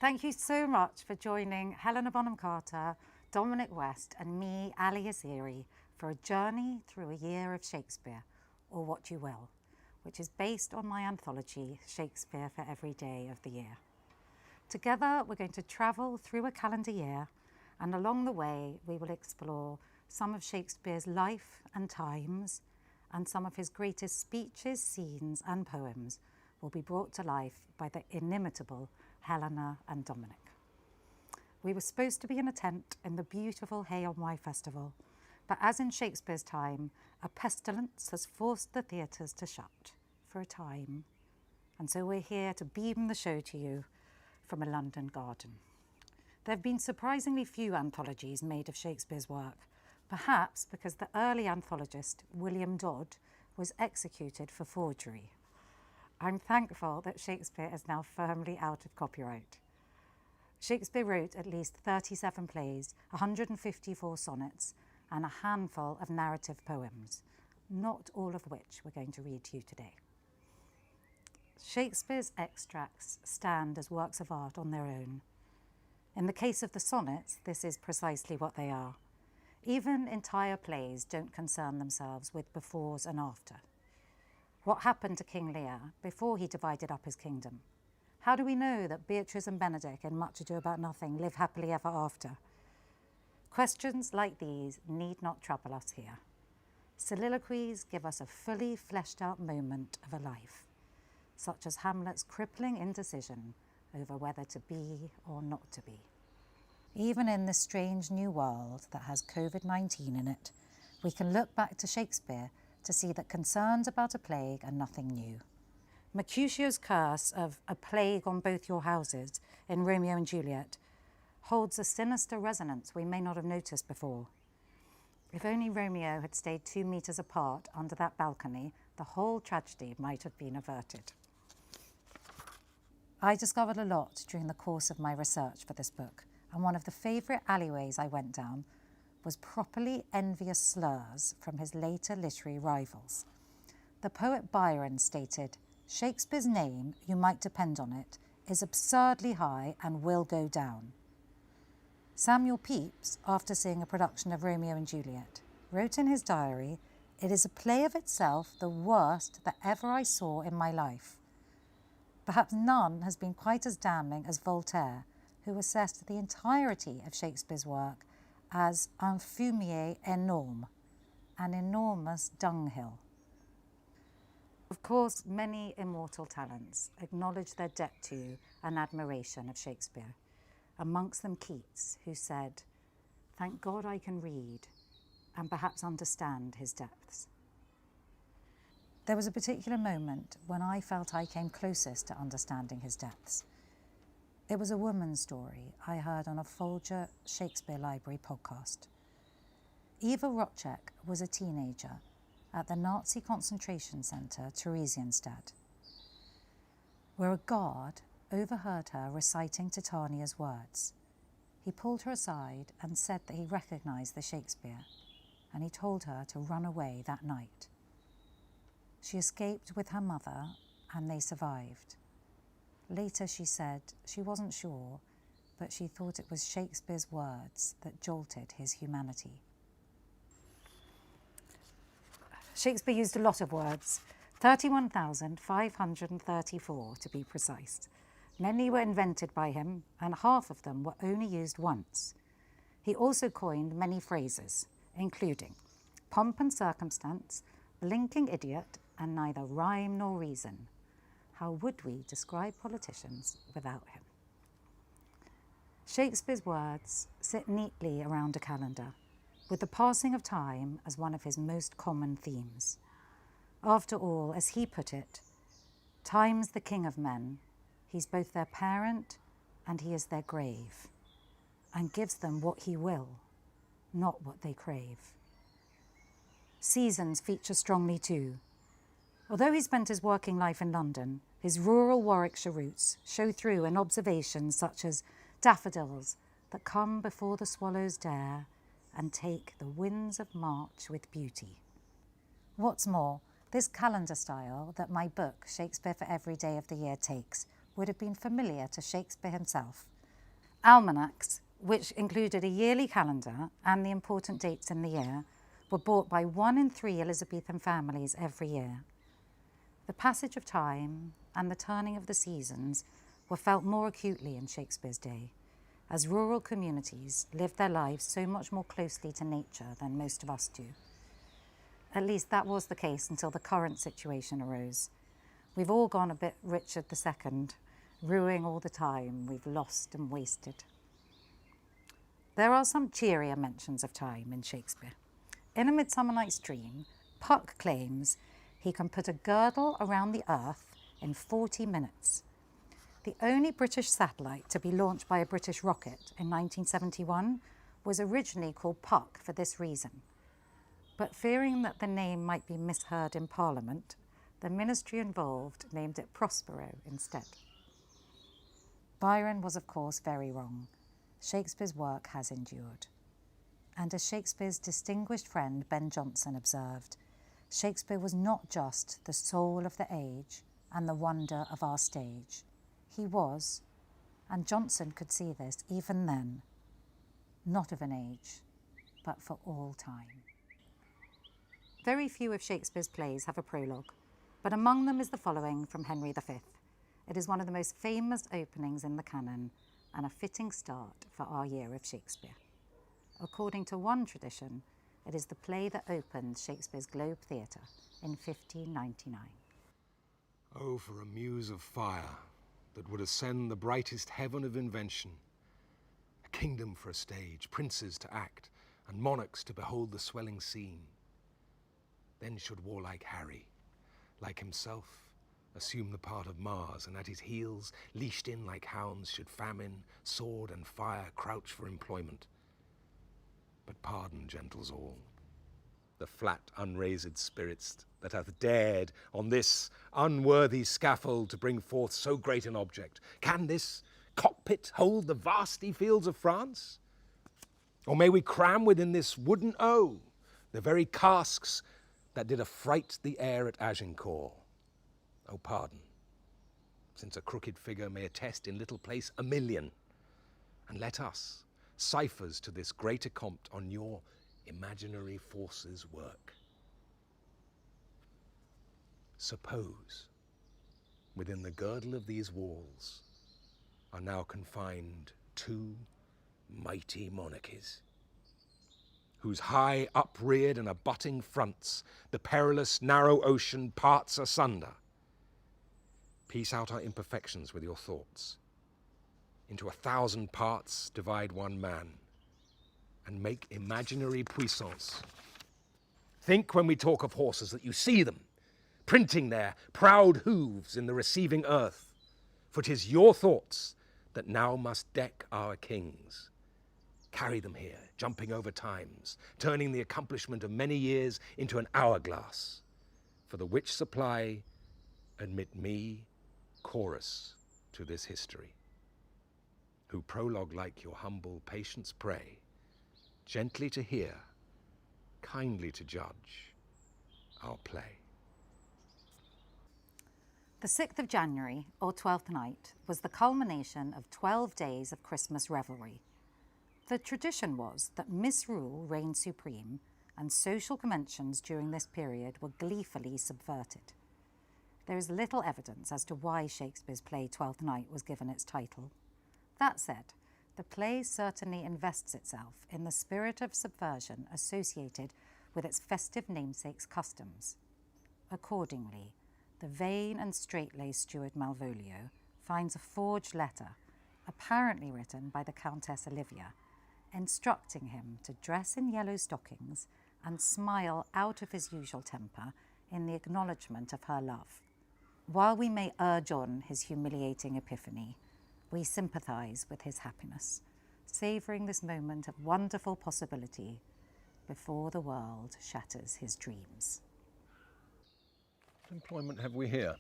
Thank you so much for joining Helena Bonham Carter, Dominic West and me, Allie Esiri, for a journey through a year of Shakespeare, or what you will, which is based on my anthology, Shakespeare For Every Day of the Year. Together, we're going to travel through a calendar year, and along the way, we will explore some of Shakespeare's life and times, and some of his greatest speeches, scenes, and poems will be brought to life by the inimitable Helena and Dominic. We were supposed to be in a tent in the beautiful Hay on Wye Festival, but as in Shakespeare's time, a pestilence has forced the theatres to shut for a time, and so we're here to beam the show to you from a London garden. There have been surprisingly few anthologies made of Shakespeare's work, perhaps because the early anthologist, William Dodd, was executed for forgery. I'm thankful that Shakespeare is now firmly out of copyright. Shakespeare wrote at least 37 plays, 154 sonnets, and a handful of narrative poems, not all of which we're going to read to you today. Shakespeare's extracts stand as works of art on their own. In the case of the sonnets, this is precisely what they are. Even entire plays don't concern themselves with befores and after. What happened to King Lear before he divided up his kingdom? How do we know that Beatrice and Benedick in Much Ado About Nothing live happily ever after? Questions like these need not trouble us here. Soliloquies give us a fully fleshed out moment of a life, such as Hamlet's crippling indecision over whether to be or not to be. Even in this strange new world that has COVID-19 in it, we can look back to Shakespeare to see that concerns about a plague are nothing new. Mercutio's curse of a plague on both your houses in Romeo and Juliet holds a sinister resonance we may not have noticed before. If only Romeo had stayed 2 meters apart under that balcony, the whole tragedy might have been averted. I discovered a lot during the course of my research for this book, and one of the favourite alleyways I went down was properly envious slurs from his later literary rivals. The poet Byron stated, "Shakespeare's name, you might depend on it, is absurdly high and will go down." Samuel Pepys, after seeing a production of Romeo and Juliet, wrote in his diary, "It is a play of itself the worst that ever I saw in my life." Perhaps none has been quite as damning as Voltaire, who assessed the entirety of Shakespeare's work as un fumier énorme, an enormous dunghill. Of course, many immortal talents acknowledge their debt to and admiration of Shakespeare, amongst them Keats, who said, "Thank God I can read and perhaps understand his depths." There was a particular moment when I felt I came closest to understanding his depths. It was a woman's story I heard on a Folger Shakespeare Library podcast. Eva Rotchek was a teenager at the Nazi concentration centre Theresienstadt, where a guard overheard her reciting Titania's words. He pulled her aside and said that he recognised the Shakespeare, and he told her to run away that night. She escaped with her mother, and they survived. Later she said she wasn't sure, but she thought it was Shakespeare's words that jolted his humanity. Shakespeare used a lot of words, 31,534 to be precise. Many were invented by him, and half of them were only used once. He also coined many phrases, including pomp and circumstance, blinking idiot, and neither rhyme nor reason. How would we describe politicians without him? Shakespeare's words sit neatly around a calendar, with the passing of time as one of his most common themes. After all, as he put it, time's the king of men. He's both their parent and he is their grave, and gives them what he will, not what they crave. Seasons feature strongly too. Although he spent his working life in London, his rural Warwickshire roots show through in observations such as daffodils that come before the swallows dare and take the winds of March with beauty. What's more, this calendar style that my book, Shakespeare For Every Day of the Year, takes would have been familiar to Shakespeare himself, Almanacs, which included a yearly calendar and the important dates in the year, were bought by 1 in 3 Elizabethan families every year. The passage of time and the turning of the seasons were felt more acutely in Shakespeare's day, as rural communities lived their lives so much more closely to nature than most of us do. At least that was the case until the current situation arose. We've all gone a bit Richard II, ruining all the time we've lost and wasted. There are some cheerier mentions of time in Shakespeare. In A Midsummer Night's Dream, Puck claims he can put a girdle around the earth in 40 minutes. The only British satellite to be launched by a British rocket in 1971 was originally called Puck for this reason. But fearing that the name might be misheard in Parliament, the ministry involved named it Prospero instead. Byron was, of course, very wrong. Shakespeare's work has endured. And as Shakespeare's distinguished friend Ben Jonson observed, Shakespeare was not just the soul of the age and the wonder of our stage. He was, and Jonson could see this even then, not of an age, but for all time. Very few of Shakespeare's plays have a prologue, but among them is the following from Henry V. It is one of the most famous openings in the canon and a fitting start for our year of Shakespeare. According to one tradition, it is the play that opened Shakespeare's Globe Theatre in 1599. Oh, for a muse of fire that would ascend the brightest heaven of invention, a kingdom for a stage, princes to act, and monarchs to behold the swelling scene. Then should warlike Harry, like himself, assume the part of Mars, and at his heels, leashed in like hounds, should famine, sword, and fire crouch for employment. But pardon, gentles all, the flat, unraised spirits that hath dared on this unworthy scaffold to bring forth so great an object. Can this cockpit hold the vasty fields of France? Or may we cram within this wooden O the very casks that did affright the air at Agincourt? Oh, pardon, since a crooked figure may attest in little place 1,000,000, and let us, ciphers to this greater compt, on your imaginary forces work. Suppose within the girdle of these walls are now confined 2 mighty monarchies, whose high upreared and abutting fronts the perilous narrow ocean parts asunder. Piece out our imperfections with your thoughts. Into 1,000 parts divide one man, and make imaginary puissance. Think when we talk of horses that you see them, printing their proud hooves in the receiving earth, for 'tis your thoughts that now must deck our kings. Carry them here, jumping over times, turning the accomplishment of many years into an hourglass, for the which supply admit me chorus to this history, who prologue like your humble patience pray, gently to hear, kindly to judge our play. The 6th of January, or Twelfth Night, was the culmination of 12 days of Christmas revelry. The tradition was that misrule reigned supreme, and social conventions during this period were gleefully subverted. There is little evidence as to why Shakespeare's play Twelfth Night was given its title. That said, the play certainly invests itself in the spirit of subversion associated with its festive namesake's customs. Accordingly, the vain and straight-laced steward Malvolio finds a forged letter, apparently written by the Countess Olivia, instructing him to dress in yellow stockings and smile out of his usual temper in the acknowledgement of her love. While we may urge on his humiliating epiphany, we sympathise with his happiness, savouring this moment of wonderful possibility before the world shatters his dreams. What employment have we here?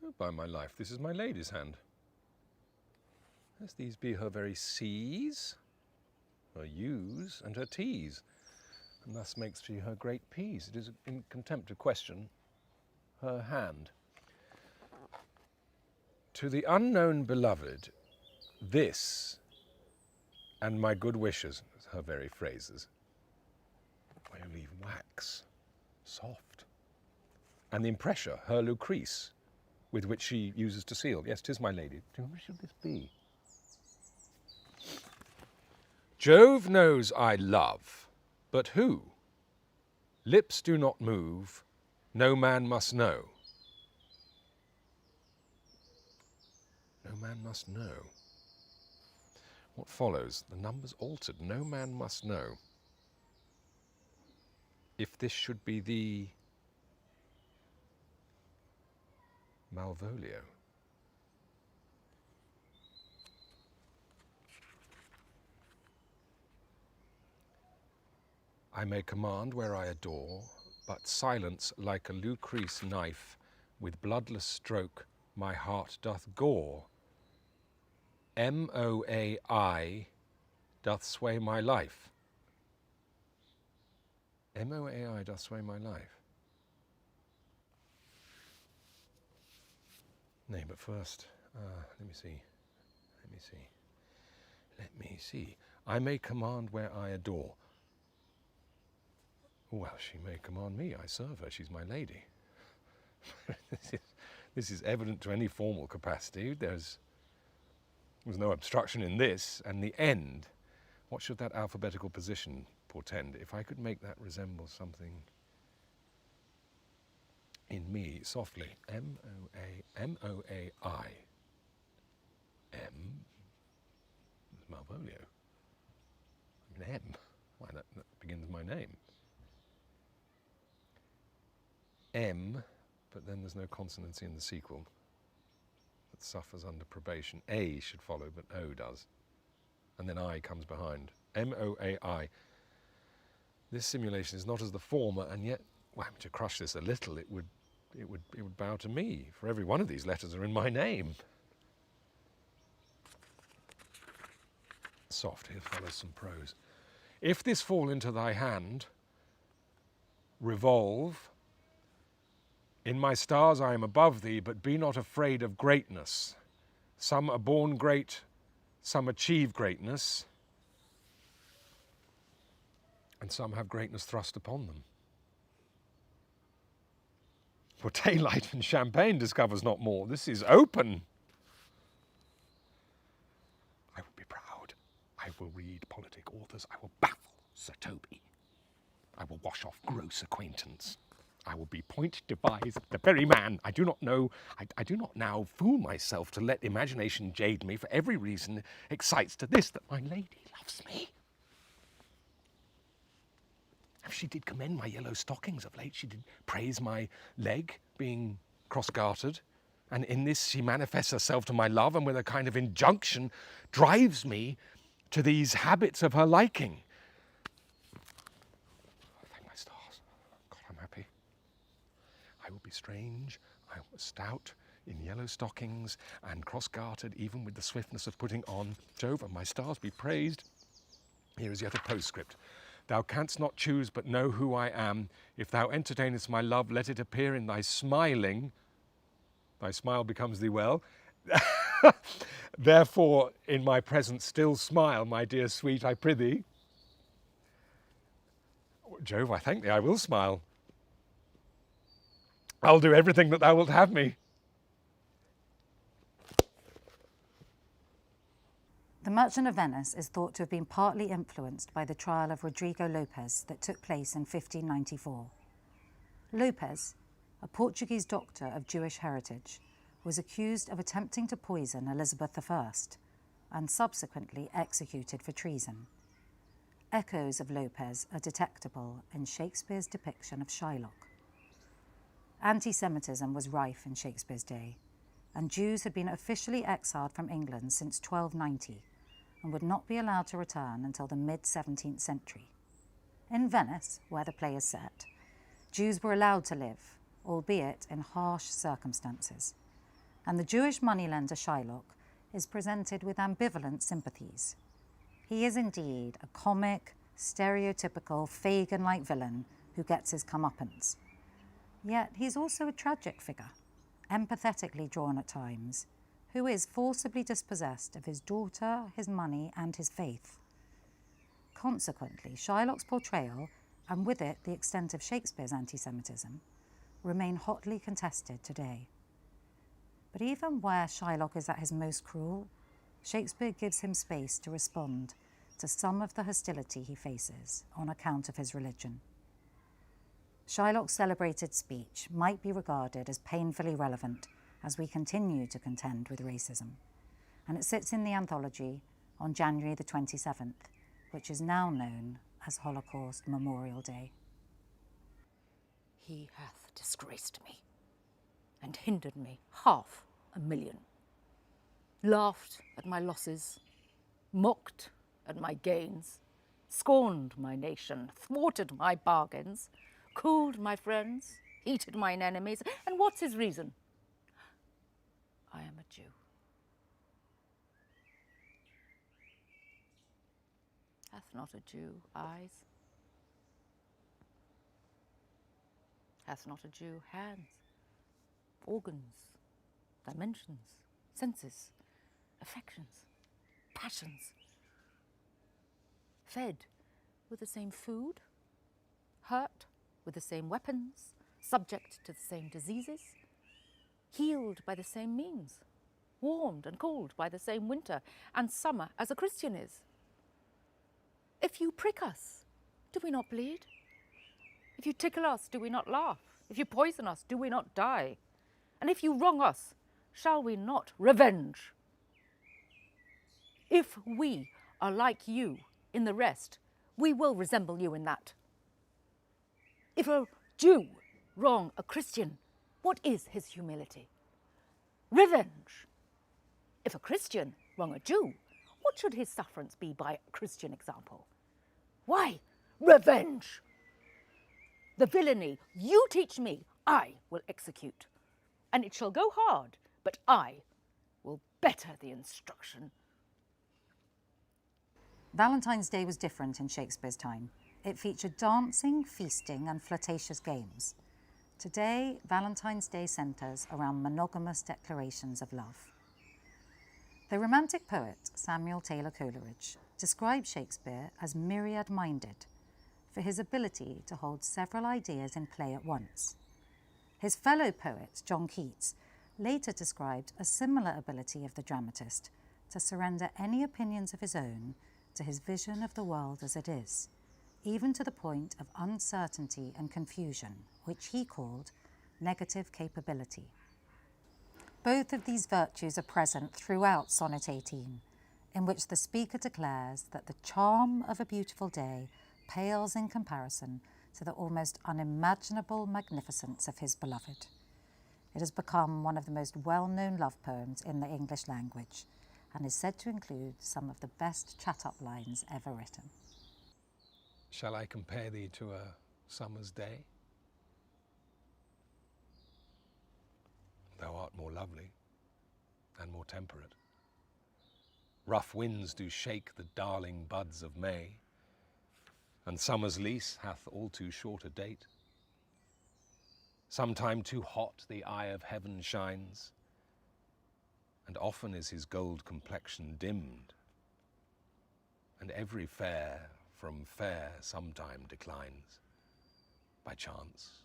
Oh, by my life, this is my lady's hand. Lest these be her very C's, her U's, and her T's, and thus makes she her great P's. It is in contempt of question her hand. To the unknown beloved, this and my good wishes, her very phrases, I leave wax, soft, and the impressure, her Lucrece, with which she uses to seal. Yes, 'tis my lady. Who should this be? Jove knows I love, but who? Lips do not move, no man must know. No man must know. What follows? The number's altered. No man must know. If this should be the Malvolio. I may command where I adore, but silence like a Lucrece knife, with bloodless stroke my heart doth gore. M-O-A-I doth sway my life. M-O-A-I doth sway my life. Nay, but first, let me see. I may command where I adore. Well, she may command me. I serve her. She's my lady. This is evident to any formal capacity. There's no obstruction in this. And the end, what should that alphabetical position portend? If I could make that resemble something in me softly. M-O-A-I. M. Malvolio. I mean, M. Why, that begins my name. M, but then there's no consonancy in the sequel. That suffers under probation. A should follow, but O does. And then I comes behind. M-O-A-I. This simulation is not as the former, and yet, well, to crush this a little, it would bow to me, for every one of these letters are in my name. Soft, here follows some prose. If this fall into thy hand, revolve. In my stars I am above thee, but be not afraid of greatness. Some are born great, some achieve greatness, and some have greatness thrust upon them. For daylight and champagne discovers not more. This is open. I will be proud. I will read politic authors. I will baffle Sir Toby. I will wash off gross acquaintance. I will be point devised the very man. I do not know, I do not now fool myself to let imagination jade me, for every reason excites to this, that my lady loves me. She did commend my yellow stockings of late. She did praise my leg being cross-gartered. And in this she manifests herself to my love, and with a kind of injunction drives me to these habits of her liking. Thank my stars. God, I'm happy. I will be strange, I will stout, in yellow stockings, and cross-gartered, even with the swiftness of putting on. Jove, and my stars be praised. Here is yet a postscript. Thou canst not choose but know who I am. If thou entertainest my love, let it appear in thy smiling. Thy smile becomes thee well. Therefore, in my presence still smile, my dear sweet, I prithee. Jove, I thank thee, I will smile. I'll do everything that thou wilt have me. The Merchant of Venice is thought to have been partly influenced by the trial of Rodrigo Lopes that took place in 1594. Lopes, a Portuguese doctor of Jewish heritage, was accused of attempting to poison Elizabeth I and subsequently executed for treason. Echoes of Lopes are detectable in Shakespeare's depiction of Shylock. Anti-Semitism was rife in Shakespeare's day, and Jews had been officially exiled from England since 1290 and would not be allowed to return until the mid-17th century. In Venice, where the play is set, Jews were allowed to live, albeit in harsh circumstances, and the Jewish moneylender Shylock is presented with ambivalent sympathies. He is indeed a comic, stereotypical, Fagin-like villain who gets his comeuppance. Yet he's also a tragic figure, empathetically drawn at times, who is forcibly dispossessed of his daughter, his money, and his faith. Consequently, Shylock's portrayal, and with it the extent of Shakespeare's anti-Semitism, remain hotly contested today. But even where Shylock is at his most cruel, Shakespeare gives him space to respond to some of the hostility he faces on account of his religion. Shylock's celebrated speech might be regarded as painfully relevant as we continue to contend with racism, and it sits in the anthology on January the 27th, which is now known as Holocaust Memorial Day. He hath disgraced me, and hindered me 500,000, laughed at my losses, mocked at my gains, scorned my nation, thwarted my bargains, cooled my friends, heated mine enemies. And what's his reason? I am a Jew. Hath not a Jew eyes? Hath not a Jew hands, organs, dimensions, senses, affections, passions? Fed with the same food, hurt with the same weapons, subject to the same diseases, healed by the same means, warmed and cooled by the same winter and summer as a Christian is. If you prick us, do we not bleed? If you tickle us, do we not laugh? If you poison us, do we not die? And if you wrong us, shall we not revenge? If we are like you in the rest, we will resemble you in that. If a Jew wrong a Christian, what is his humility? Revenge. If a Christian wrong a Jew, what should his sufferance be by a Christian example? Why, revenge. The villainy you teach me, I will execute. And it shall go hard, but I will better the instruction. Valentine's Day was different in Shakespeare's time. It featured dancing, feasting, and flirtatious games. Today, Valentine's Day centres around monogamous declarations of love. The Romantic poet Samuel Taylor Coleridge described Shakespeare as myriad-minded for his ability to hold several ideas in play at once. His fellow poet, John Keats, later described a similar ability of the dramatist to surrender any opinions of his own to his vision of the world as it is, even to the point of uncertainty and confusion, which he called negative capability. Both of these virtues are present throughout Sonnet 18, in which the speaker declares that the charm of a beautiful day pales in comparison to the almost unimaginable magnificence of his beloved. It has become one of the most well-known love poems in the English language and is said to include some of the best chat-up lines ever written. Shall I compare thee to a summer's day? Thou art more lovely and more temperate. Rough winds do shake the darling buds of May, and summer's lease hath all too short a date. Sometime too hot the eye of heaven shines, and often is his gold complexion dimmed, and every fair from fair sometime declines, by chance,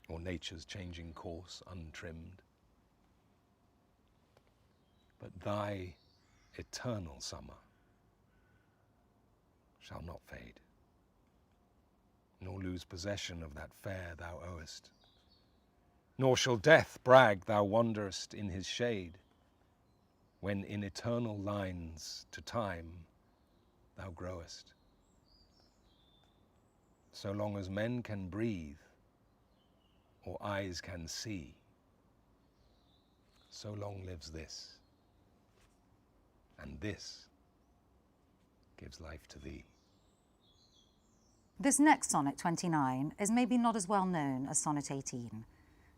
or nature's changing course untrimmed. But thy eternal summer shall not fade, nor lose possession of that fair thou owest, nor shall death brag thou wanderest in his shade, when in eternal lines to time thou growest. So long as men can breathe, or eyes can see, so long lives this, and this gives life to thee. This next sonnet, 29, is maybe not as well known as Sonnet 18,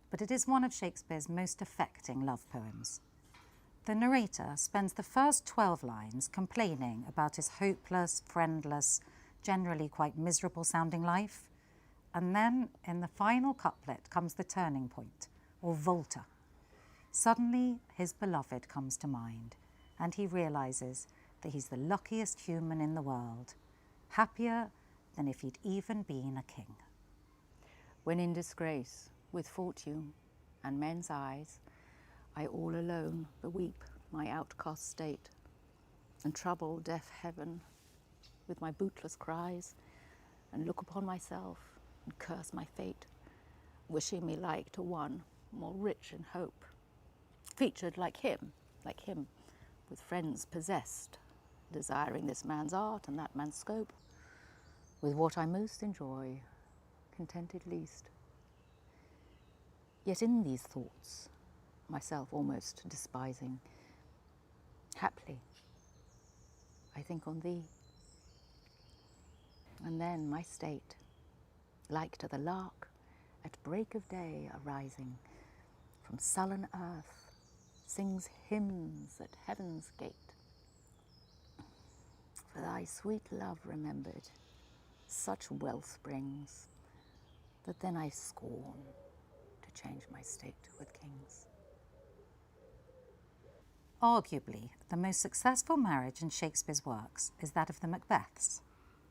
but it is one of Shakespeare's most affecting love poems. The narrator spends the first 12 lines complaining about his hopeless, friendless, generally quite miserable-sounding life, and then in the final couplet comes the turning point, or volta. Suddenly, his beloved comes to mind, and he realises that he's the luckiest human in the world, happier than if he'd even been a king. When in disgrace, with fortune and men's eyes, I all alone beweep my outcast state, and trouble deaf heaven with my bootless cries, and look upon myself and curse my fate, wishing me like to one more rich in hope, featured like him, with friends possessed, desiring this man's art and that man's scope, with what I most enjoy, contented least. Yet in these thoughts, myself almost despising, haply, I think on thee. And then my state, like to the lark at break of day arising from sullen earth, sings hymns at heaven's gate. For thy sweet love remembered, such wealth brings, that then I scorn to change my state with kings. Arguably, the most successful marriage in Shakespeare's works is that of the Macbeths,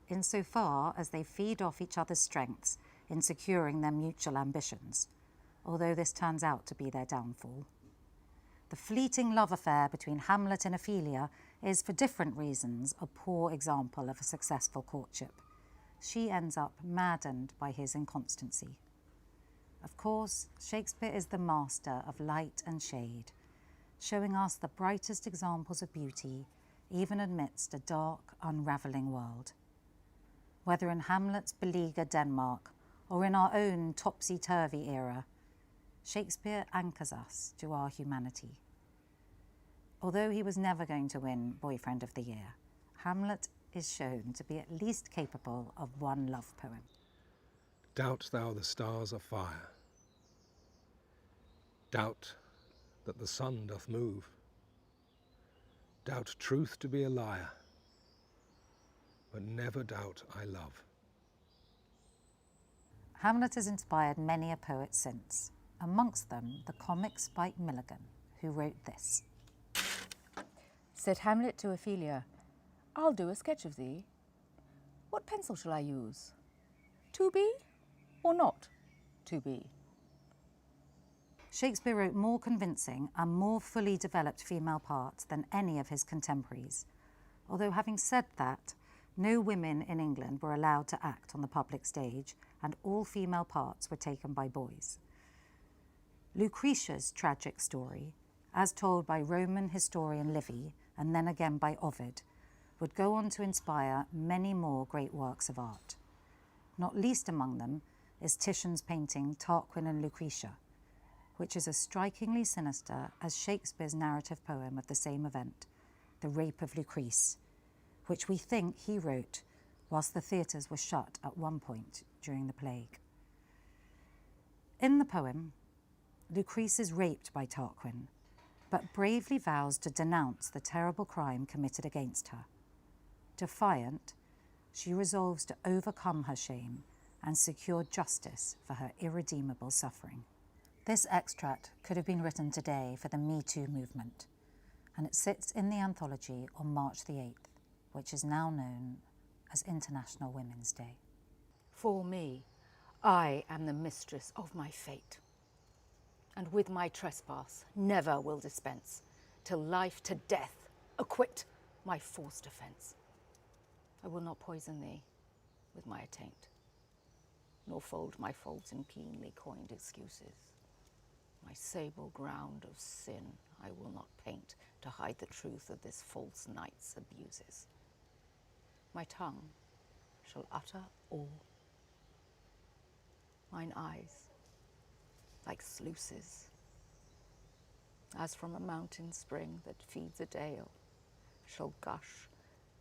insofar as they feed off each other's strengths in securing their mutual ambitions, although this turns out to be their downfall. The fleeting love affair between Hamlet and Ophelia is, for different reasons, a poor example of a successful courtship. She ends up maddened by his inconstancy. Of course, Shakespeare is the master of light and shade, showing us the brightest examples of beauty, even amidst a dark, unravelling world. Whether in Hamlet's beleaguered Denmark or in our own topsy-turvy era, Shakespeare anchors us to our humanity. Although he was never going to win Boyfriend of the Year, Hamlet is shown to be at least capable of one love poem. Doubt thou the stars are fire? Doubt that the sun doth move? Doubt truth to be a liar, but never doubt I love. Hamlet has inspired many a poet since, amongst them the comic Spike Milligan, who wrote this. Said Hamlet to Ophelia, I'll do a sketch of thee. What pencil shall I use? 2B or not 2B? Shakespeare wrote more convincing and more fully developed female parts than any of his contemporaries. Although having said that, no women in England were allowed to act on the public stage, and all female parts were taken by boys. Lucretia's tragic story, as told by Roman historian Livy and then again by Ovid, would go on to inspire many more great works of art. Not least among them is Titian's painting Tarquin and Lucretia, which is as strikingly sinister as Shakespeare's narrative poem of the same event, The Rape of Lucrece, which we think he wrote whilst the theatres were shut at one point during the plague. In the poem, Lucrece is raped by Tarquin, but bravely vows to denounce the terrible crime committed against her. Defiant, she resolves to overcome her shame and secure justice for her irredeemable suffering. This extract could have been written today for the Me Too movement, and it sits in the anthology on March the 8th, which is now known as International Women's Day. For me, I am the mistress of my fate, and with my trespass never will dispense, till life to death acquit my forced offence. I will not poison thee with my attaint, nor fold my faults in keenly coined excuses. My sable ground of sin I will not paint to hide the truth of this false knight's abuses. My tongue shall utter all. Mine eyes, like sluices, as from a mountain spring that feeds a dale, shall gush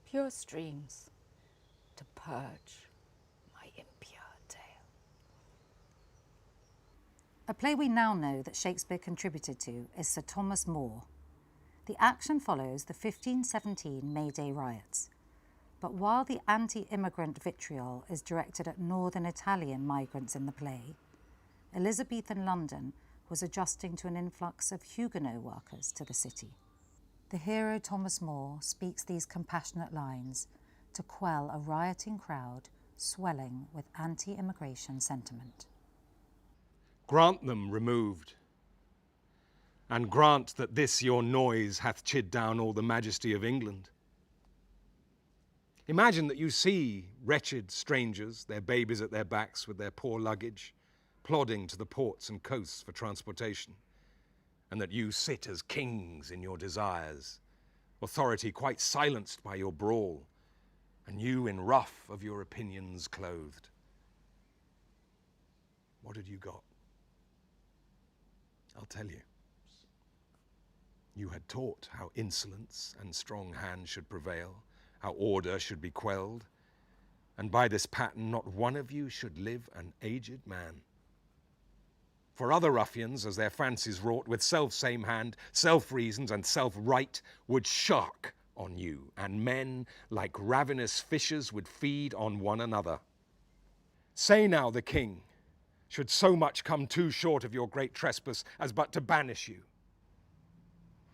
pure streams to purge my impure tale. A play we now know that Shakespeare contributed to is Sir Thomas More. The action follows the 1517 May Day riots, but while the anti-immigrant vitriol is directed at northern Italian migrants in the play, Elizabethan London was adjusting to an influx of Huguenot workers to the city. The hero Thomas More speaks these compassionate lines to quell a rioting crowd swelling with anti-immigration sentiment. Grant them removed, and grant that this your noise hath chid down all the majesty of England. Imagine that you see wretched strangers, their babies at their backs with their poor luggage, plodding to the ports and coasts for transportation, and that you sit as kings in your desires, authority quite silenced by your brawl, and you in ruff of your opinions clothed. What had you got? I'll tell you. You had taught how insolence and strong hand should prevail, how order should be quelled, and by this pattern not one of you should live an aged man. For other ruffians, as their fancies wrought, with self-same hand, self-reasons, and self-right, would shark on you, and men, like ravenous fishes, would feed on one another. Say now the king should so much come too short of your great trespass as but to banish you.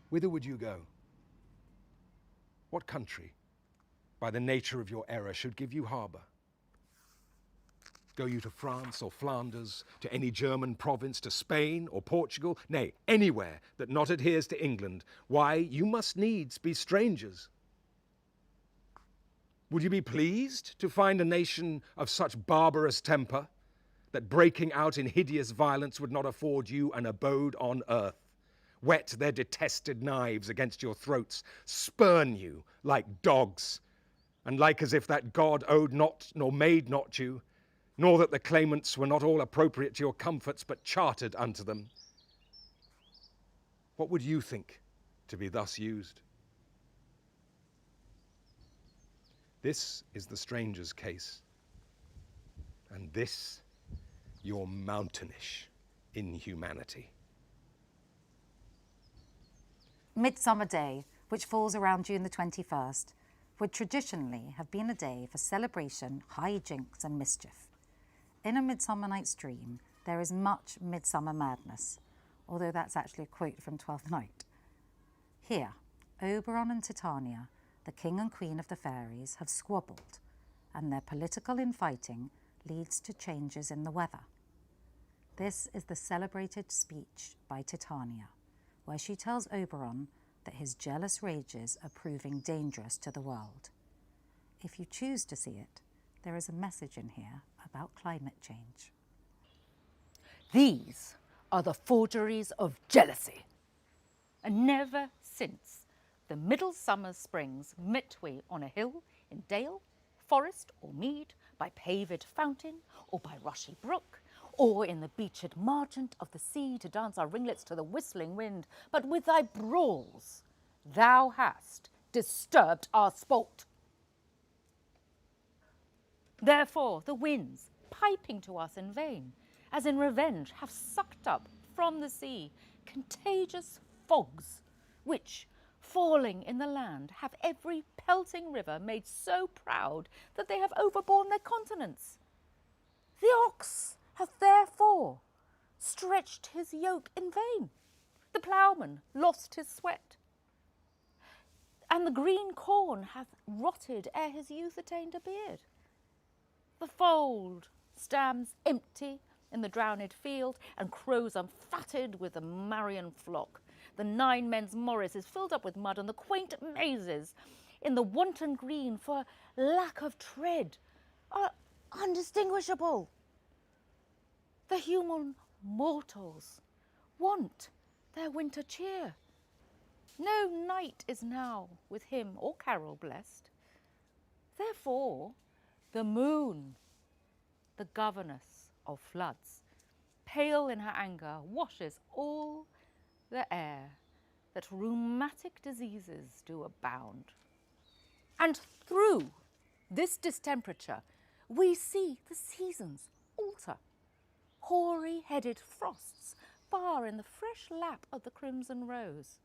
Whither would you go? What country, by the nature of your error, should give you harbour? Go you to France or Flanders, to any German province, to Spain or Portugal, nay, anywhere that not adheres to England, why, you must needs be strangers. Would you be pleased to find a nation of such barbarous temper that breaking out in hideous violence would not afford you an abode on earth, whet their detested knives against your throats, spurn you like dogs, and like as if that God owed not nor made not you, nor that the claimants were not all appropriate to your comforts, but chartered unto them? What would you think to be thus used? This is the stranger's case, and this your mountainish inhumanity. Midsummer Day, which falls around June the 21st, would traditionally have been a day for celebration, high jinks and mischief. In A Midsummer Night's Dream, there is much midsummer madness, although that's actually a quote from Twelfth Night. Here, Oberon and Titania, the king and queen of the fairies, have squabbled, and their political infighting leads to changes in the weather. This is the celebrated speech by Titania, where she tells Oberon that his jealous rages are proving dangerous to the world. If you choose to see it, there is a message in here about climate change. These are the forgeries of jealousy. And never since the middle summer springs met we on a hill, in dale, forest or mead, by paved fountain or by rushy brook, or in the beached margent of the sea to dance our ringlets to the whistling wind, but with thy brawls thou hast disturbed our sport. Therefore the winds, piping to us in vain, as in revenge have sucked up from the sea contagious fogs, which, falling in the land, have every pelting river made so proud that they have overborne their continents. The ox hath therefore stretched his yoke in vain, the ploughman lost his sweat, and the green corn hath rotted ere his youth attained a beard. The fold stands empty in the drowned field, and crows unfatted with the Marian flock. The 9 men's morris is filled up with mud, and the quaint mazes in the wanton green for lack of tread are undistinguishable. The human mortals want their winter cheer. No night is now with hymn or carol blessed. Therefore, the moon, the governess of floods, pale in her anger, washes all the air that rheumatic diseases do abound. And through this distemperature, we see the seasons alter. Hoary-headed frosts far in the fresh lap of the crimson rose,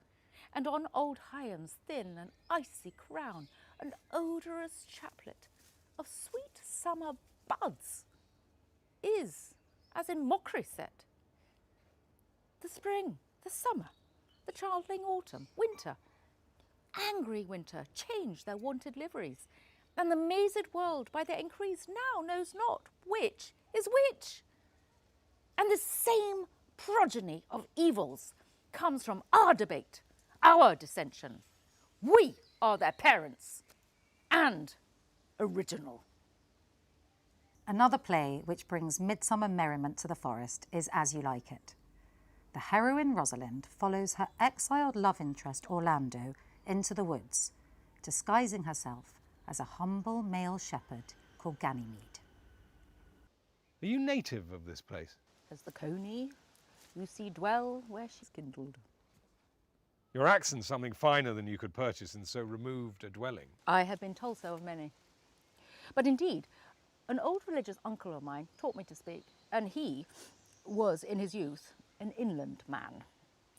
and on old Higham's thin and icy crown an odorous chaplet of sweet summer buds is, as in mockery set. The spring, the summer, the childling autumn, winter, angry winter, change their wonted liveries, and the mazed world by their increase now knows not which is which. And the same progeny of evils comes from our debate, our dissension. We are their parents and original. Another play which brings midsummer merriment to the forest is As You Like It. The heroine Rosalind follows her exiled love interest Orlando into the woods, disguising herself as a humble male shepherd called Ganymede. Are you native of this place? As the coney, you see dwell where she's kindled. Your accent's something finer than you could purchase in so removed a dwelling. I have been told so of many. But indeed, an old religious uncle of mine taught me to speak, and he was, in his youth, an inland man,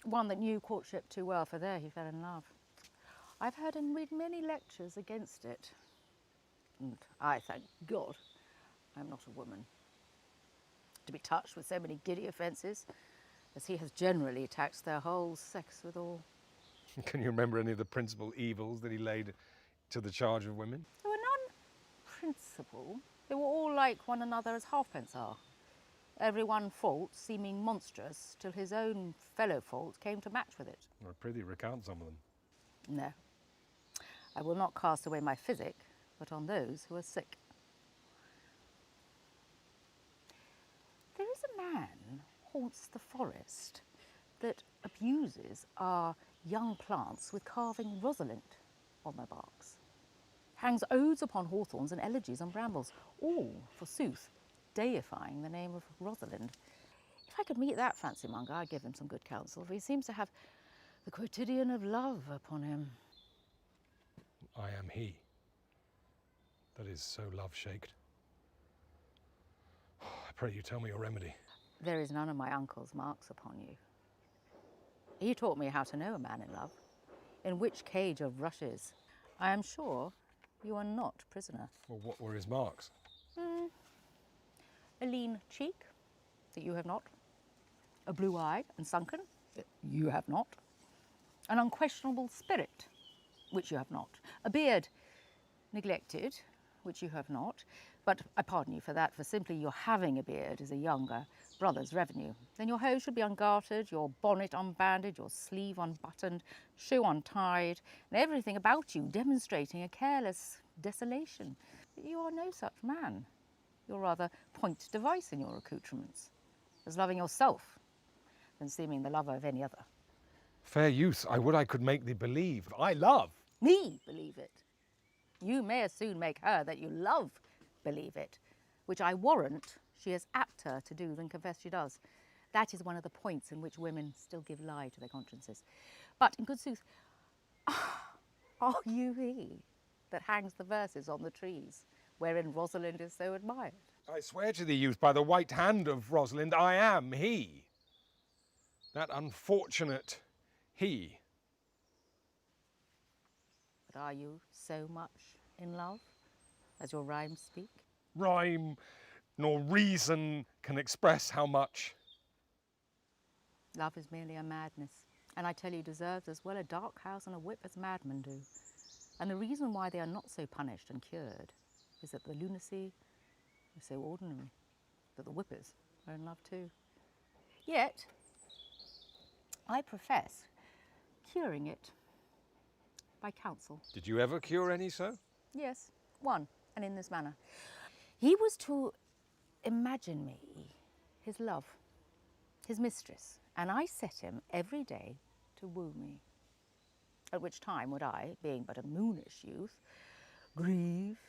one that knew courtship too well, for there he fell in love. I've heard him read many lectures against it, and I thank God I'm not a woman, to be touched with so many giddy offences, as he has generally taxed their whole sex withal. Can you remember any of the principal evils that he laid to the charge of women? There were none principal. They were all like one another as halfpence are. Every one fault seeming monstrous till his own fellow fault came to match with it. I prithee recount some of them. No, I will not cast away my physic, but on those who are sick. There is a man haunts the forest that abuses our young plants with carving Rosalind on their barks, hangs odes upon hawthorns and elegies on brambles, all, forsooth, deifying the name of Rosalind. If I could meet that fancy monger, I'd give him some good counsel, for he seems to have the quotidian of love upon him. I am he that is so love-shaked. I pray you tell me your remedy. There is none of my uncle's marks upon you. He taught me how to know a man in love, in which cage of rushes. I am sure you are not prisoner. Well, what were his marks? A lean cheek, that you have not. A blue eye and sunken, that you have not. An unquestionable spirit, which you have not. A beard, neglected, which you have not. But I pardon you for that, for simply your having a beard is a younger brother's revenue. Then your hose should be ungartered, your bonnet unbanded, your sleeve unbuttoned, shoe untied, and everything about you demonstrating a careless desolation. But you are no such man. You're rather point device in your accoutrements, as loving yourself than seeming the lover of any other. Fair youth, I would I could make thee believe I love. Me believe it. You may as soon make her that you love believe it, which I warrant she is apter to do than confess she does. That is one of the points in which women still give lie to their consciences. But in good sooth, are you he that hangs the verses on the trees, wherein Rosalind is so admired? I swear to thee, youth, by the white hand of Rosalind, I am he. That unfortunate he. But are you so much in love, as your rhymes speak? Rhyme nor reason can express how much. Love is merely a madness, and I tell you deserves as well a dark house and a whip as madmen do. And the reason why they are not so punished and cured is that the lunacy is so ordinary, that the whippers are in love too. Yet, I profess curing it by counsel. Did you ever cure any, sir? Yes, one, and in this manner. He was to imagine me his love, his mistress, and I set him every day to woo me. At which time would I, being but a moonish youth, grieve,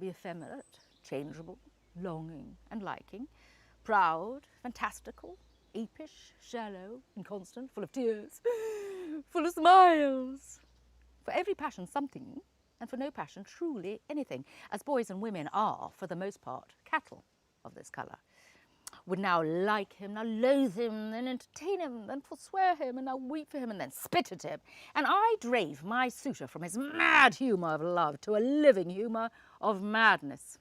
be effeminate, changeable, longing and liking, proud, fantastical, apish, shallow, inconstant, full of tears, full of smiles. For every passion something, and for no passion truly anything, as boys and women are, for the most part, cattle of this colour. Would now like him, now loathe him, then entertain him, then forswear him, and now weep for him, and then spit at him. And I drave my suitor from his mad humour of love to a living humour of madness,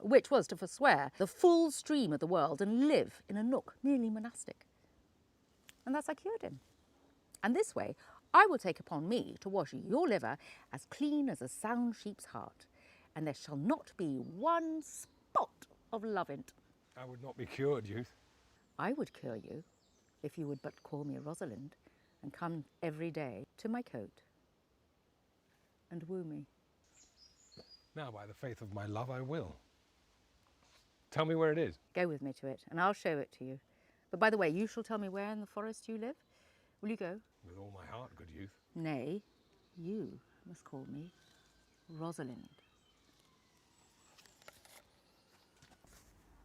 which was to forswear the full stream of the world and live in a nook merely monastic. And thus I cured him. And this way I will take upon me to wash your liver as clean as a sound sheep's heart, and there shall not be one spot of love in't. I would not be cured, youth. I would cure you, if you would but call me Rosalind, and come every day to my cote and woo me. Now, by the faith of my love, I will. Tell me where it is. Go with me to it, and I'll show it to you. But by the way, you shall tell me where in the forest you live. Will you go? With all my heart, good youth. Nay, you must call me Rosalind.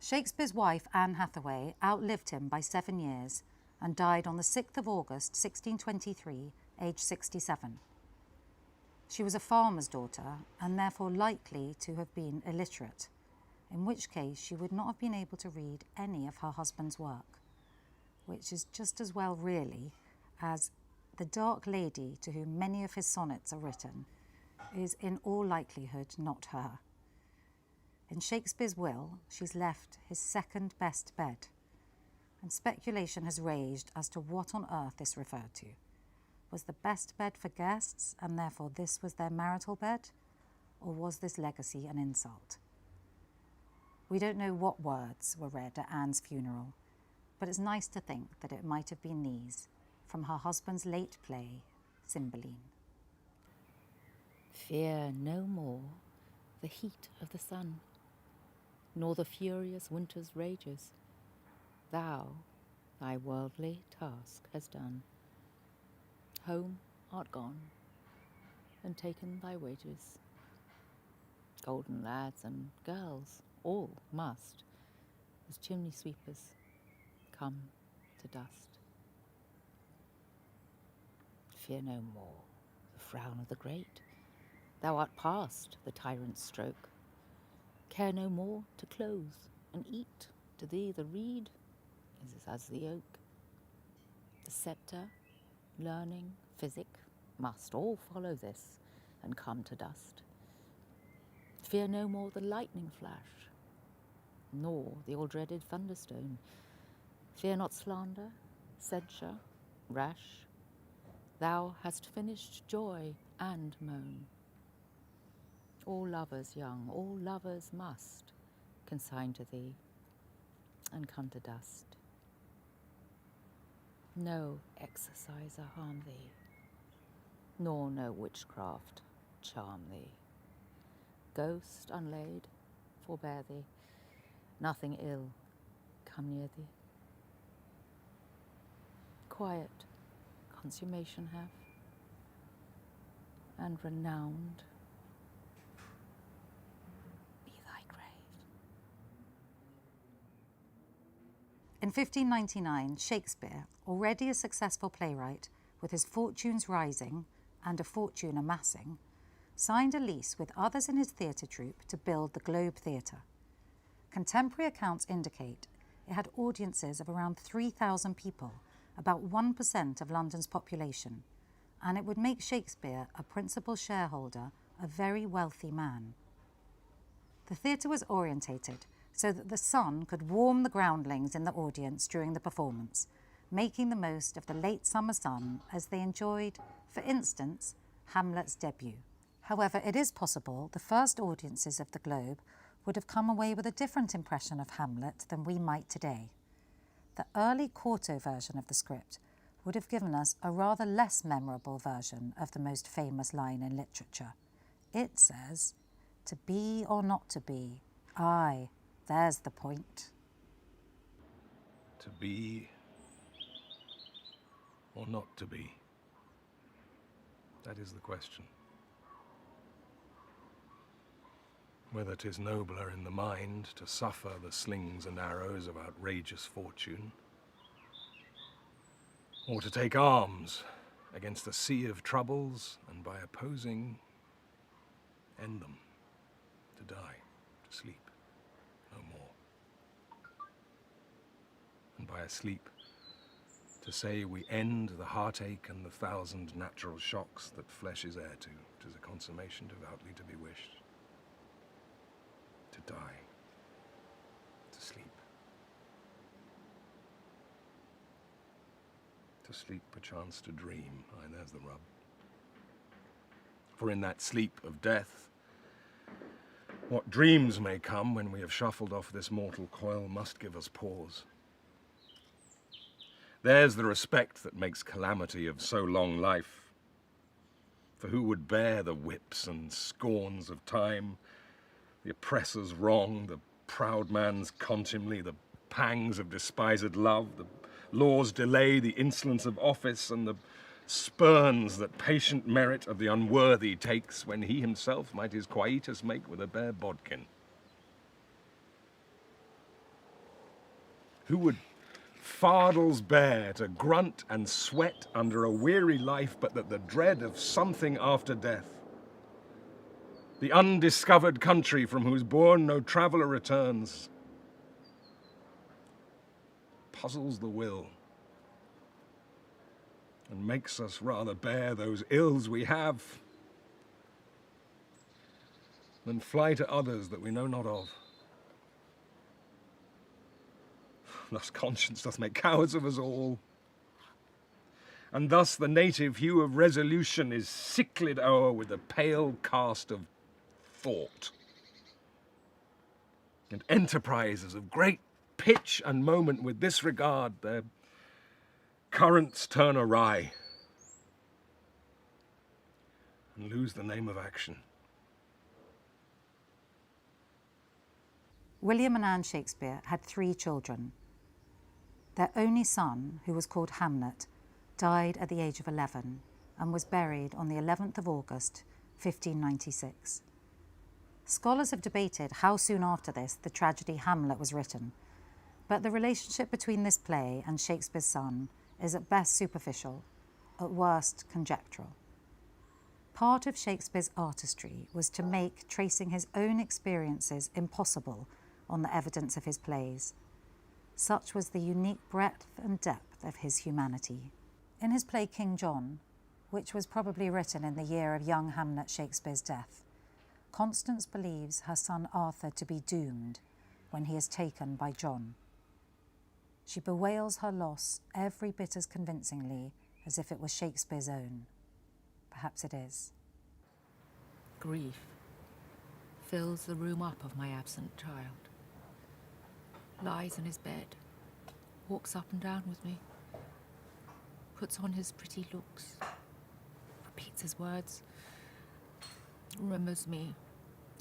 Shakespeare's wife, Anne Hathaway, outlived him by 7 years and died on the 6th of August, 1623, aged 67. She was a farmer's daughter and therefore likely to have been illiterate, in which case she would not have been able to read any of her husband's work, which is just as well really, as the dark lady to whom many of his sonnets are written is in all likelihood not her. In Shakespeare's will, she's left his second best bed, and speculation has raged as to what on earth this referred to. Was the best bed for guests, and therefore this was their marital bed? Or was this legacy an insult? We don't know what words were read at Anne's funeral, but it's nice to think that it might have been these, from her husband's late play, Cymbeline. Fear no more the heat of the sun, nor the furious winter's rages. Thou thy worldly task hast done. Home art gone, and taken thy wages. Golden lads and girls all must, as chimney sweepers, come to dust. Fear no more the frown of the great. Thou art past the tyrant's stroke. Care no more to clothe and eat. To thee the reed is as the oak. The sceptre, learning, physic, must all follow this and come to dust. Fear no more the lightning flash, nor the all-dreaded thunderstone. Fear not slander, censure, rash. Thou hast finished joy and moan. All lovers young, all lovers must consign to thee and come to dust. No exerciser harm thee, nor no witchcraft charm thee. Ghost unlaid, forbear thee, nothing ill come near thee. Quiet consummation have, and renowned be thy grave. In 1599, Shakespeare, already a successful playwright with his fortunes rising and a fortune amassing, signed a lease with others in his theatre troupe to build the Globe Theatre. Contemporary accounts indicate it had audiences of around 3,000 people, about 1% of London's population, and it would make Shakespeare a principal shareholder, a very wealthy man. The theatre was orientated so that the sun could warm the groundlings in the audience during the performance, making the most of the late summer sun as they enjoyed, for instance, Hamlet's debut. However, it is possible the first audiences of the Globe would have come away with a different impression of Hamlet than we might today. The early quarto version of the script would have given us a rather less memorable version of the most famous line in literature. It says, "To be or not to be, aye, there's the point." To be or not to be? That is the question. Whether 'tis nobler in the mind to suffer the slings and arrows of outrageous fortune, or to take arms against a sea of troubles and by opposing end them, to die, to sleep, no more. And by a sleep, to say we end the heartache and the thousand natural shocks that flesh is heir to, 'tis a consummation devoutly to be wished. To die, to sleep. to sleep perchance to dream. Aye, there's the rub. For in that sleep of death, what dreams may come when we have shuffled off this mortal coil must give us pause. There's the respect that makes calamity of so long life. For who would bear the whips and scorns of time, the oppressor's wrong, the proud man's contumely, the pangs of despised love, the law's delay, the insolence of office, and the spurns that patient merit of the unworthy takes when he himself might his quietus make with a bare bodkin? Who would fardels bear to grunt and sweat under a weary life, but that the dread of something after death, the undiscovered country from whose bourne no traveller returns, puzzles the will and makes us rather bear those ills we have than fly to others that we know not of. Thus conscience doth make cowards of us all, and thus the native hue of resolution is cickled o'er with the pale cast of thought. And enterprises of great pitch and moment with this regard, their currents turn awry and lose the name of action. William and Anne Shakespeare had 3 children. Their only son, who was called Hamlet, died at the age of 11 and was buried on the 11th of August, 1596. Scholars have debated how soon after this the tragedy Hamlet was written, but the relationship between this play and Shakespeare's son is at best superficial, at worst conjectural. Part of Shakespeare's artistry was to make tracing his own experiences impossible on the evidence of his plays. Such was the unique breadth and depth of his humanity. In his play King John, which was probably written in the year of young Hamlet Shakespeare's death, Constance believes her son Arthur to be doomed when he is taken by John. She bewails her loss every bit as convincingly as if it was Shakespeare's own. Perhaps it is. Grief fills the room up of my absent child. Lies in his bed, walks up and down with me, puts on his pretty looks, repeats his words, remembers me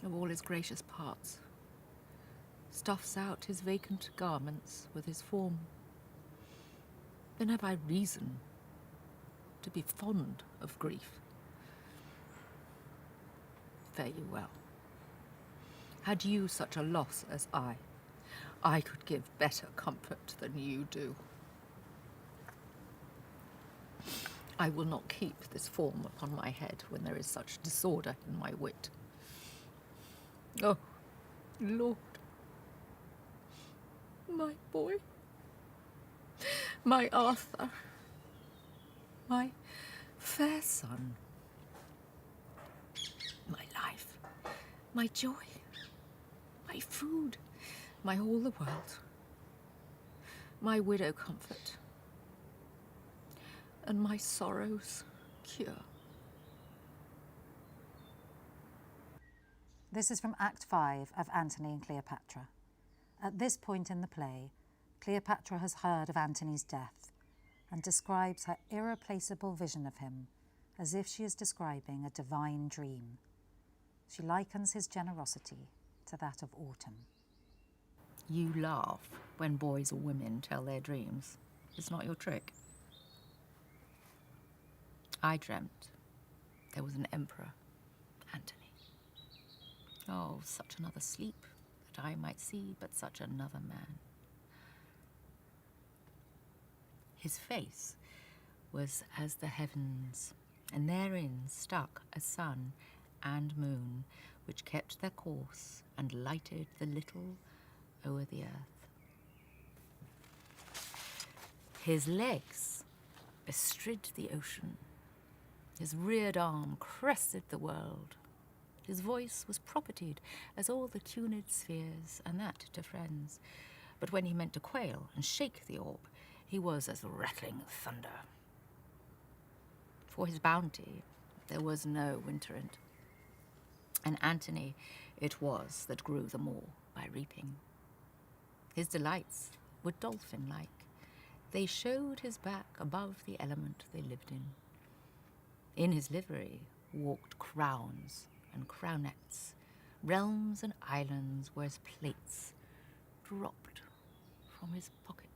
of all his gracious parts, stuffs out his vacant garments with his form. Then have I reason to be fond of grief. Fare you well. Had you such a loss as I could give better comfort than you do. I will not keep this form upon my head when there is such disorder in my wit. Oh, Lord, my boy, my Arthur, my fair son, my life, my joy, my food, my all the world, my widow comfort, and my sorrow's cure. This is from Act 5 of Antony and Cleopatra. At this point in the play, Cleopatra has heard of Antony's death and describes her irreplaceable vision of him as if she is describing a divine dream. She likens his generosity to that of autumn. You laugh when boys or women tell their dreams. It's not your trick. I dreamt there was an emperor, Antony. Oh, such another sleep that I might see but such another man. His face was as the heavens, and therein stuck a sun and moon, which kept their course and lighted the little o'er the earth. His legs bestrid the ocean. His reared arm crested the world. His voice was propertied as all the tuned spheres, and that to friends. But when he meant to quail and shake the orb, he was as rattling thunder. For his bounty, there was no winterant. And Antony it was that grew the more by reaping. His delights were dolphin-like. They showed his back above the element they lived in. In his livery walked crowns and crownets, realms and islands were as plates dropped from his pocket.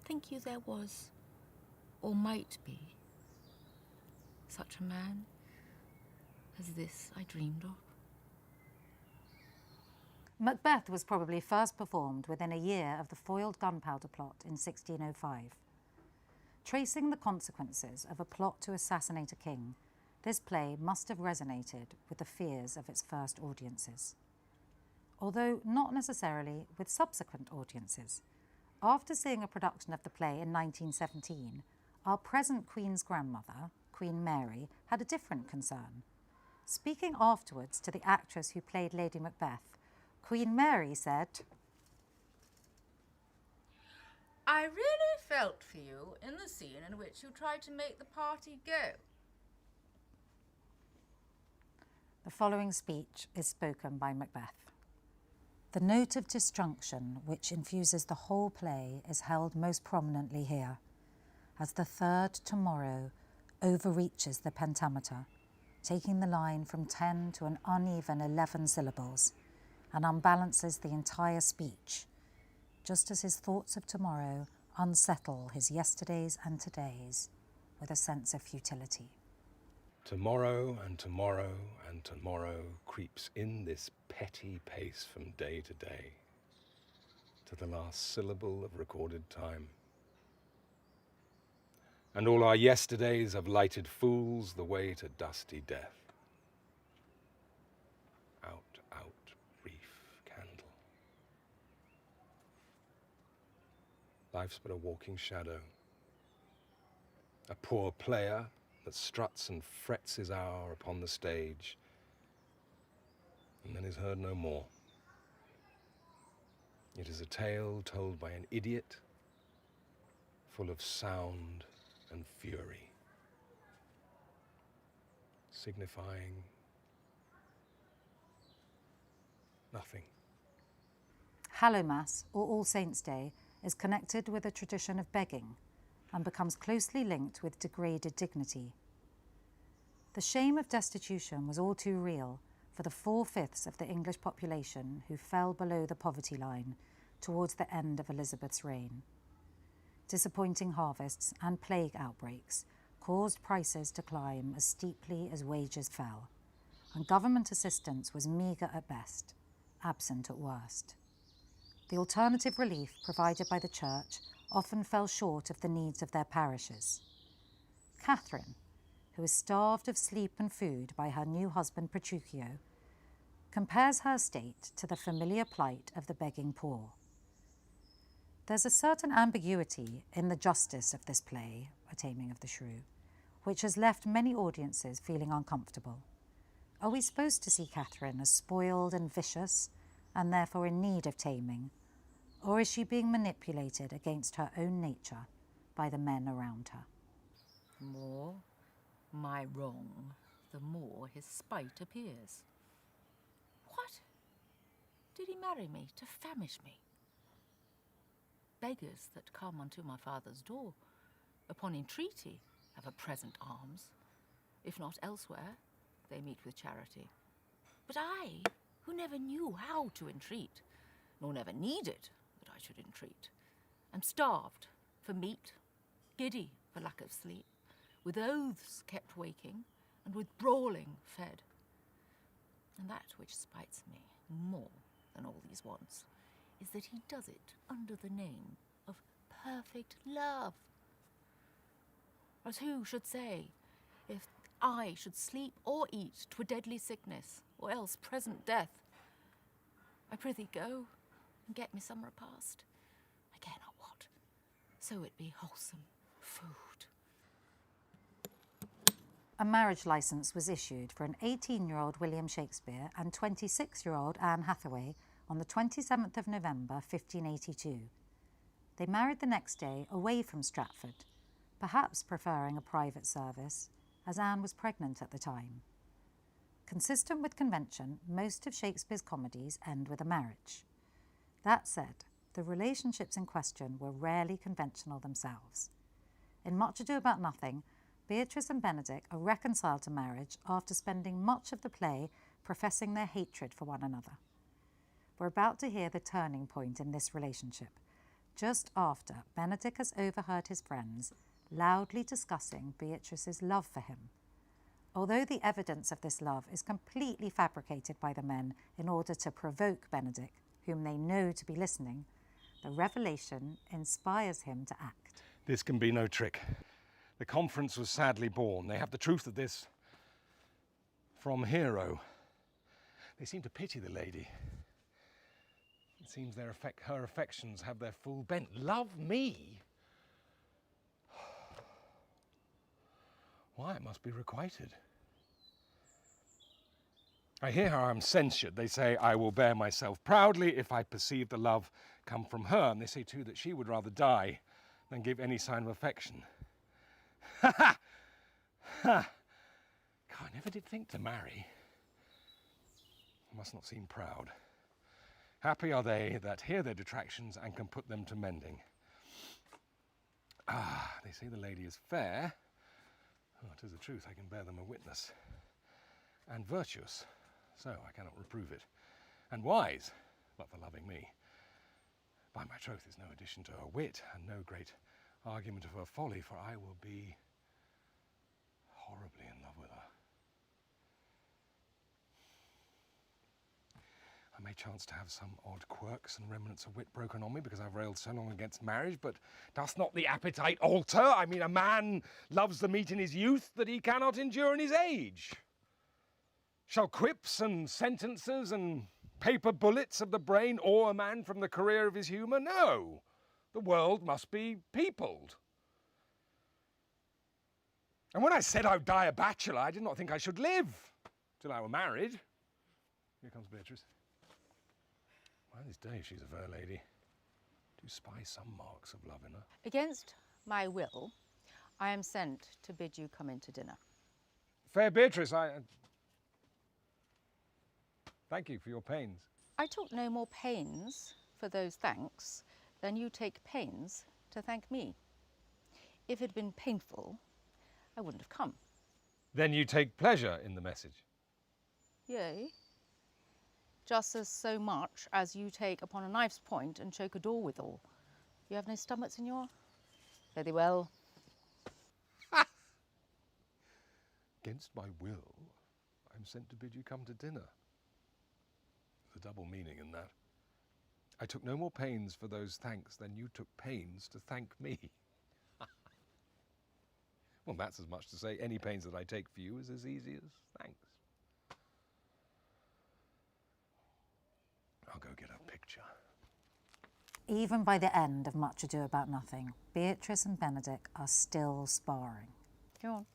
Think you there was, or might be, such a man as this I dreamed of? Macbeth was probably first performed within a year of the foiled gunpowder plot in 1605. Tracing the consequences of a plot to assassinate a king, this play must have resonated with the fears of its first audiences. Although not necessarily with subsequent audiences. After seeing a production of the play in 1917, our present Queen's grandmother, Queen Mary, had a different concern. Speaking afterwards to the actress who played Lady Macbeth, Queen Mary said, "I really felt for you in the scene in which you tried to make the party go." The following speech is spoken by Macbeth. The note of disjunction which infuses the whole play is held most prominently here, as the third tomorrow overreaches the pentameter, taking the line from 10 to an uneven 11 syllables, and unbalances the entire speech, just as his thoughts of tomorrow unsettle his yesterdays and todays with a sense of futility. Tomorrow and tomorrow and tomorrow creeps in this petty pace from day to day, to the last syllable of recorded time. And all our yesterdays have lighted fools the way to dusty death. Out, out, brief candle. Life's but a walking shadow, a poor player that struts and frets his hour upon the stage, and then is heard no more. It is a tale told by an idiot, full of sound and fury, signifying nothing. Hallowmass, or All Saints' Day, is connected with a tradition of begging and becomes closely linked with degraded dignity. The shame of destitution was all too real for the 4/5 of the English population who fell below the poverty line towards the end of Elizabeth's reign. Disappointing harvests and plague outbreaks caused prices to climb as steeply as wages fell, and government assistance was meagre at best, absent at worst. The alternative relief provided by the church often fell short of the needs of their parishes. Catherine, who is starved of sleep and food by her new husband Petruchio, compares her state to the familiar plight of the begging poor. There's a certain ambiguity in the justice of this play, A Taming of the Shrew, which has left many audiences feeling uncomfortable. Are we supposed to see Catherine as spoiled and vicious, and therefore in need of taming, or is she being manipulated against her own nature by the men around her? More my wrong, the more his spite appears. What? Did he marry me to famish me? Beggars that come unto my father's door, upon entreaty, have a present alms. If not elsewhere, they meet with charity. But I, who never knew how to entreat, nor never needed that I should entreat, am starved for meat, giddy for lack of sleep, with oaths kept waking, and with brawling fed. And that which spites me more than all these wants is that he does it under the name of perfect love. As who should say, if I should sleep or eat, 'twere deadly sickness, or else present death. I prithee go, and get me some repast, I care not what, so it be wholesome food. A marriage licence was issued for an 18-year-old William Shakespeare and 26-year-old Anne Hathaway on the 27th of November 1582. They married the next day away from Stratford, perhaps preferring a private service, as Anne was pregnant at the time. Consistent with convention, most of Shakespeare's comedies end with a marriage. That said, the relationships in question were rarely conventional themselves. In Much Ado About Nothing, Beatrice and Benedick are reconciled to marriage after spending much of the play professing their hatred for one another. We're about to hear the turning point in this relationship, just after Benedick has overheard his friends loudly discussing Beatrice's love for him. Although the evidence of this love is completely fabricated by the men in order to provoke Benedick, whom they know to be listening, the revelation inspires him to act. This can be no trick. The conference was sadly born. They have the truth of this from Hero. They seem to pity the lady. It seems her affections have their full bent. Love me? Why, it must be requited. I hear how I'm censured. They say I will bear myself proudly if I perceive the love come from her. And they say too that she would rather die than give any sign of affection. Ha ha! Ha! I never did think to marry. I must not seem proud. Happy are they that hear their detractions and can put them to mending. Ah, they say the lady is fair. Oh, 'tis the truth, I can bear them a witness. And virtuous, so I cannot reprove it. And wise, but for loving me. By my troth is no addition to her wit, and no great argument of her folly, for I will be horribly in love with her. I may chance to have some odd quirks and remnants of wit broken on me because I've railed so long against marriage, but doth not the appetite alter? I mean, a man loves the meat in his youth that he cannot endure in his age. Shall quips and sentences and paper bullets of the brain awe a man from the career of his humour? No, the world must be peopled. And when I said I would die a bachelor, I did not think I should live till I were married. Here comes Beatrice. By this day she's a fair lady. Do spy some marks of love in her. Against my will, I am sent to bid you come in to dinner. Fair Beatrice, thank you for your pains. I took no more pains for those thanks than you take pains to thank me. If it had been painful, I wouldn't have come. Then you take pleasure in the message? Yea, just as so much as you take upon a knife's point and choke a door withal. You have no stomachs in your... Fare thee well. Against my will, I'm sent to bid you come to dinner. There's a double meaning in that. I took no more pains for those thanks than you took pains to thank me. Well, that's as much to say any pains that I take for you is as easy as thanks. I'll go get a picture. Even by the end of Much Ado About Nothing, Beatrice and Benedick are still sparring. Go on.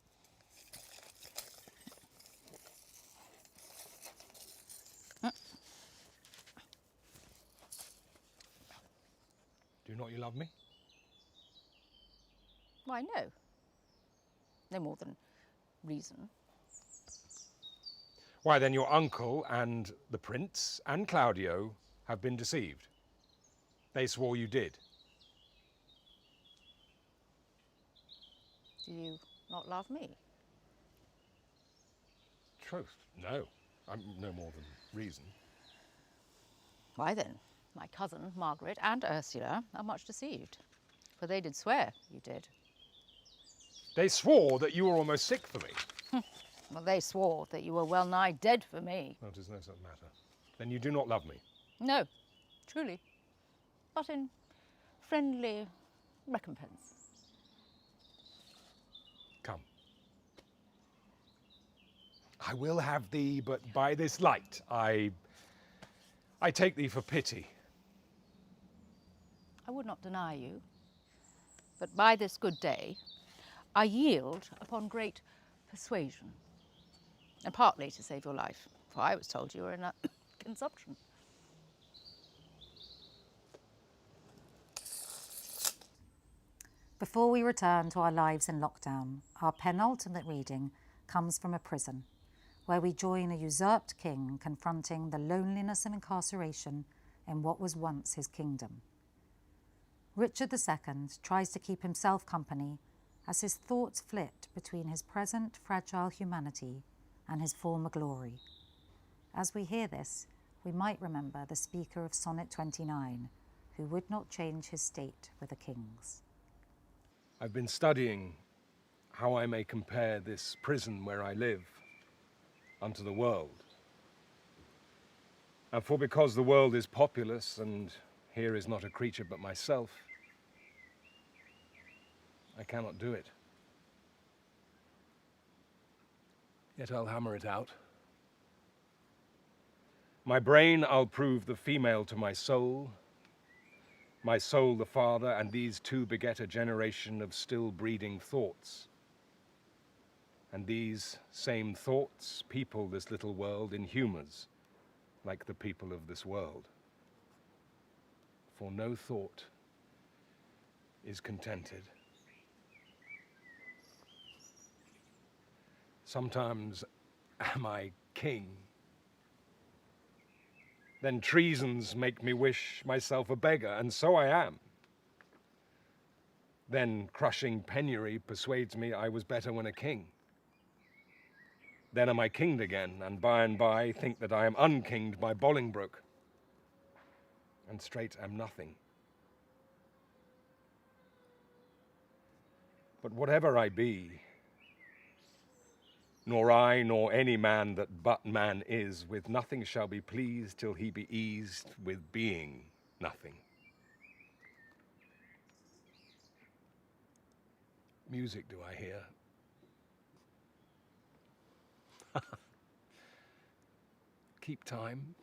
Do not you love me? Why, no. No more than reason. Why, then your uncle and the prince and Claudio have been deceived. They swore you did. Do you not love me? Troth, no. I'm no more than reason. Why then, my cousin Margaret and Ursula are much deceived, for they did swear you did. They swore that you were almost sick for me. Well, they swore that you were well nigh dead for me. Well, 'tis no such matter. Then you do not love me. No, truly, but in friendly recompense. Come. I will have thee, but by this light I take thee for pity. I would not deny you, but by this good day I yield upon great persuasion, and partly to save your life, for I was told you were in a consumption. Before we return to our lives in lockdown, our penultimate reading comes from a prison, where we join a usurped king confronting the loneliness of incarceration in what was once his kingdom. Richard II tries to keep himself company as his thoughts flit between his present fragile humanity and his former glory. As we hear this, we might remember the speaker of Sonnet 29, who would not change his state with the king's. I've been studying how I may compare this prison where I live unto the world. And for because the world is populous and here is not a creature but myself, I cannot do it. Yet I'll hammer it out. My brain I'll prove the female to my soul the father, and these two beget a generation of still breeding thoughts. And these same thoughts people this little world in humours, like the people of this world. For no thought is contented. Sometimes am I king? Then treasons make me wish myself a beggar, and so I am. Then crushing penury persuades me I was better when a king. Then am I kinged again, and by think that I am unkinged by Bolingbroke, and straight am nothing. But whatever I be, nor I, nor any man that but man is, with nothing shall be pleased till he be eased with being nothing. Music do I hear? Keep time.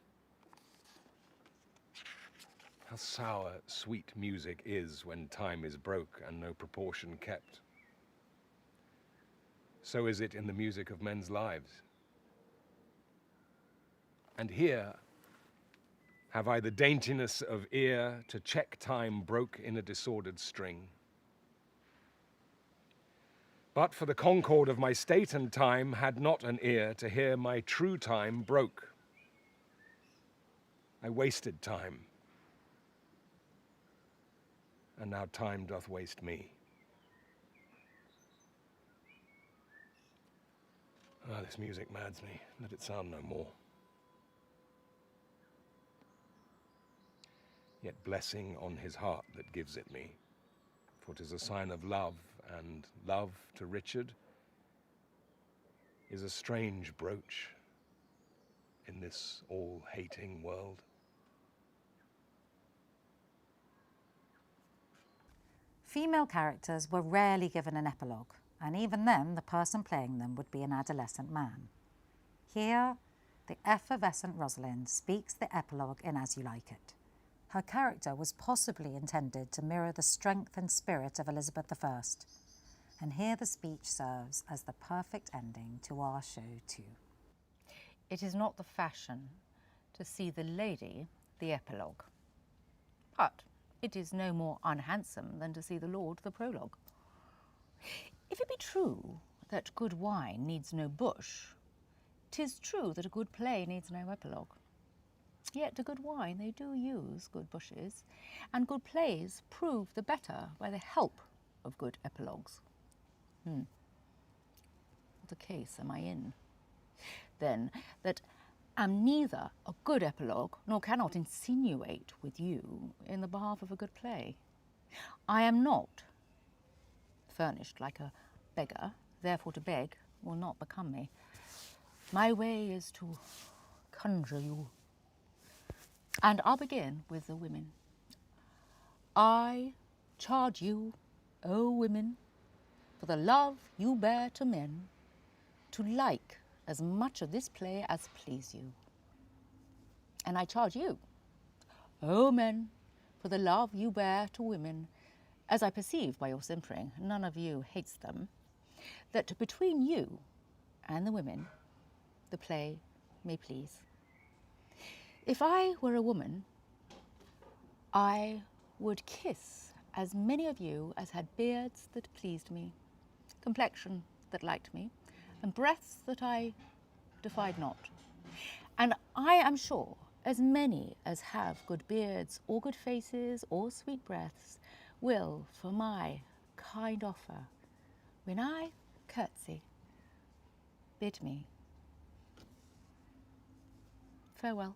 How sour, sweet music is when time is broke and no proportion kept. So is it in the music of men's lives. And here have I the daintiness of ear to check time broke in a disordered string. But for the concord of my state and time had not an ear to hear my true time broke. I wasted time, and now time doth waste me. This music mads me, let it sound no more. Yet blessing on his heart that gives it me, for 'tis a sign of love, and love to Richard is a strange brooch in this all-hating world. Female characters were rarely given an epilogue, and even then the person playing them would be an adolescent man. Here, the effervescent Rosalind speaks the epilogue in As You Like It. Her character was possibly intended to mirror the strength and spirit of Elizabeth I, and here the speech serves as the perfect ending to our show too. It is not the fashion to see the lady the epilogue, but it is no more unhandsome than to see the lord the prologue. If it be true that good wine needs no bush, 'tis true that a good play needs no epilogue. Yet to good wine they do use good bushes, and good plays prove the better by the help of good epilogues. What a case am I in? Then, that am neither a good epilogue, nor cannot insinuate with you in the behalf of a good play. I am not furnished like a beggar, therefore to beg will not become me. My way is to conjure you. And I'll begin with the women. I charge you, O women, for the love you bear to men, to like as much of this play as please you. And I charge you, O men, for the love you bear to women, as I perceive by your simpering, none of you hates them, that between you and the women the play may please. If I were a woman, I would kiss as many of you as had beards that pleased me, complexion that liked me, and breaths that I defied not. And I am sure as many as have good beards or good faces or sweet breaths will, for my kind offer, when I curtsy, bid me farewell.